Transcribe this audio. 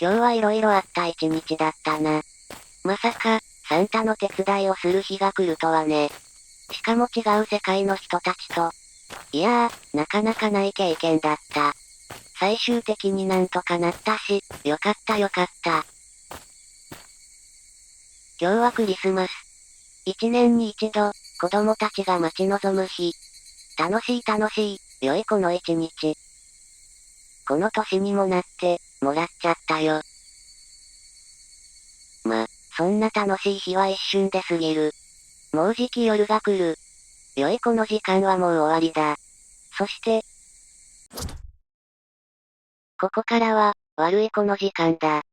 今日はいろいろあった一日だったな。まさか、サンタの手伝いをする日が来るとはね。しかも違う世界の人たちと。いやー、なかなかない経験だった。最終的になんとかなったし、よかったよかった。今日はクリスマス。一年に一度、子供たちが待ち望む日。楽しい楽しい、良いこの一日。この年にもなって、もらっちゃったよ。そんな楽しい日は一瞬で過ぎる。もうじき夜が来る。良いこの時間はもう終わりだ。そして、ここからは、悪いこの時間だ。